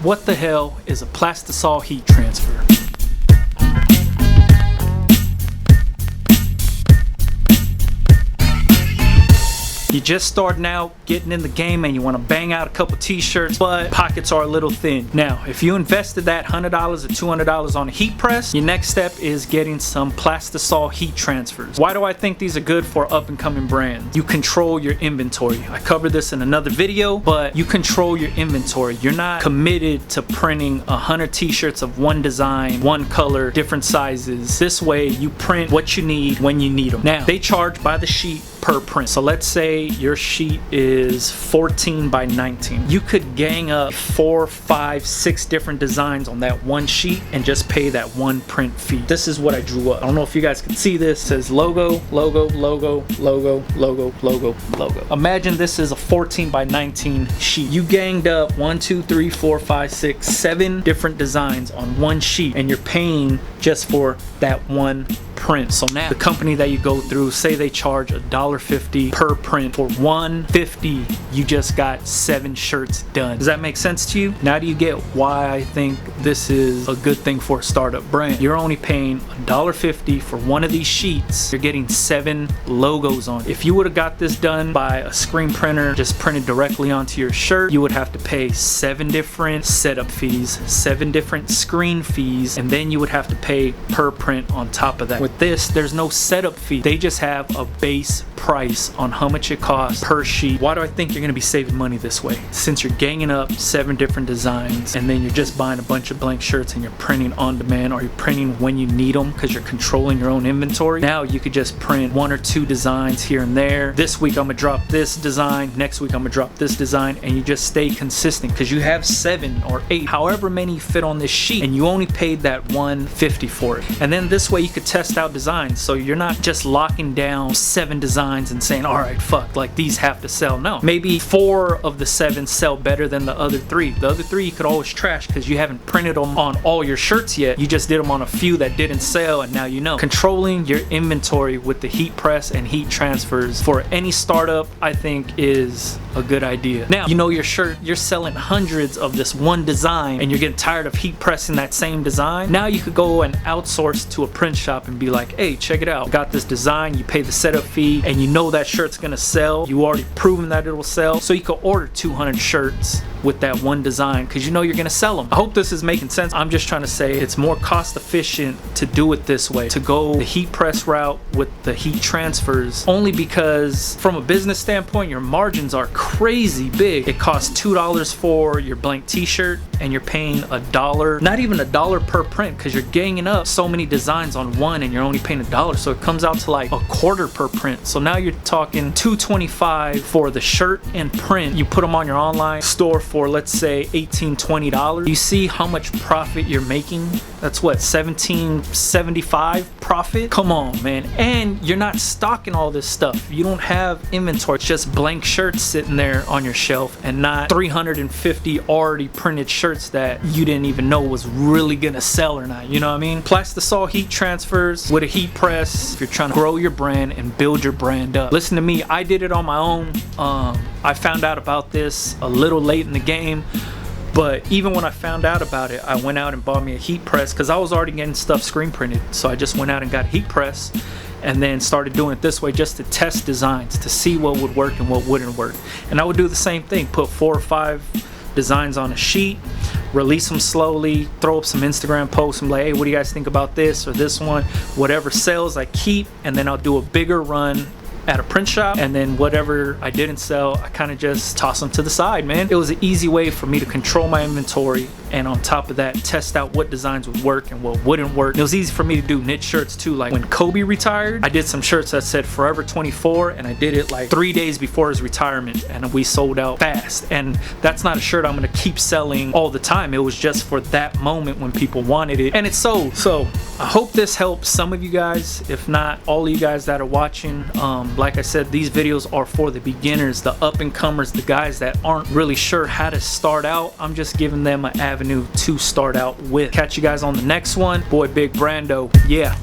What the hell is a Plastisol heat transfer? You're just starting out, getting in the game, and you want to bang out a couple t-shirts, but pockets are a little thin. Now, if you invested that $100 or $200 on a heat press, your next step is getting some Plastisol heat transfers. Why do I think these are good for up-and-coming brands? You control your inventory. I covered this in another video, but you control your inventory. You're not committed to printing 100 t-shirts of one design, one color, different sizes. This way, you print what you need when you need them. Now, they charge by the sheet per print. So let's say your sheet is 14 by 19. You could gang up 4, 5, 6 different designs on that one sheet and just pay that one print fee. This is what I drew up. I don't know if you guys can see this. It says logo, logo, logo, logo, logo, logo, logo. Imagine this is a 14 by 19 sheet. You ganged up 1, 2, 3, 4, 5, 6, 7 different designs on one sheet, and you're paying just for that one print. So now the company that you go through, say they charge $1.50 per print. For $1.50 you just got 7 shirts done. Does that make sense to you? Now do you get why I think this is a good thing for a startup brand? You're only paying $1.50 for one of these sheets. You're getting 7 logos on it. If you would have got this done by a screen printer, just printed directly onto your shirt, you would have to pay 7 different setup fees, 7 different screen fees, and then you would have to pay per print on top of that. With this, there's no setup fee. They just have a base price on how much it costs per sheet. Why do I think you're going to be saving money this way? Since you're ganging up 7 different designs, and then you're just buying a bunch of blank shirts and you're printing on demand, or you're printing when you need them because you're controlling your own inventory. Now you could just print 1 or 2 designs here and there. This week I'm gonna drop this design, next week I'm gonna drop this design, and you just stay consistent because you have 7 or 8, however many fit on this sheet, and you only paid that $1.50 for it. And then this way you could test out designs, so you're not just locking down 7 designs and saying, all right, fuck, like these have to sell. No, maybe 4 of the 7 sell better than the other 3. The other 3 you could always trash because you haven't printed them on all your shirts yet. You just did them on a few that didn't sell, and now you know. Controlling your inventory with the heat press and heat transfers for any startup, I think, is a good idea. Now, you know your shirt, you're selling hundreds of this one design and you're getting tired of heat pressing that same design. Now you could go and outsource to a print shop and be like, hey, check it out. Got this design, you pay the setup fee, and you know that shirt's gonna sell. You already proven that it will sell. So you could order 200 shirts with that one design because you know you're gonna sell them. I hope this is making sense. I'm just trying to say it's more cost efficient to do it this way, to go the heat press route with the heat transfers, only because from a business standpoint your margins are crazy big. It costs $2 for your blank t-shirt and you're paying $1, not even $1 per print, because you're ganging up so many designs on one and you're only paying $1, so it comes out to like $0.25 per print. So now you're talking $2.25 for the shirt and print. You put them on your online store for, let's say, $18, $20. You see how much profit you're making? That's what, $17.75 profit? Come on, man. And you're not stocking all this stuff. You don't have inventory. It's just blank shirts sitting there on your shelf and not 350 already printed shirts that you didn't even know was really gonna sell or not. You know what I mean? Plastisol heat transfers with a heat press if you're trying to grow your brand and build your brand up. Listen to me, I did it on my own. I found out about this a little late in the game, but even when I found out about it, I went out and bought me a heat press because I was already getting stuff screen printed. So I just went out and got a heat press and then started doing it this way just to test designs, to see what would work and what wouldn't work. And I would do the same thing, put 4 or 5 designs on a sheet, release them slowly, throw up some Instagram posts and be like, hey, what do you guys think about this or this one? Whatever sells I keep, and then I'll do a bigger run at a print shop, and then whatever I didn't sell, I kind of just toss them to the side, man. It was an easy way for me to control my inventory, and on top of that, test out what designs would work and what wouldn't work. It was easy for me to do knit shirts too. Like when Kobe retired, I did some shirts that said Forever 24, and I did it like 3 days before his retirement, and we sold out fast. And that's not a shirt I'm gonna keep selling all the time. It was just for that moment when people wanted it, and it sold. So I hope this helps some of you guys, if not all of you guys that are watching. Like I said, these videos are for the beginners, the up-and-comers, the guys that aren't really sure how to start out. I'm just giving them an avenue to start out with. Catch you guys on the next one. Boy, Big Brando. Yeah.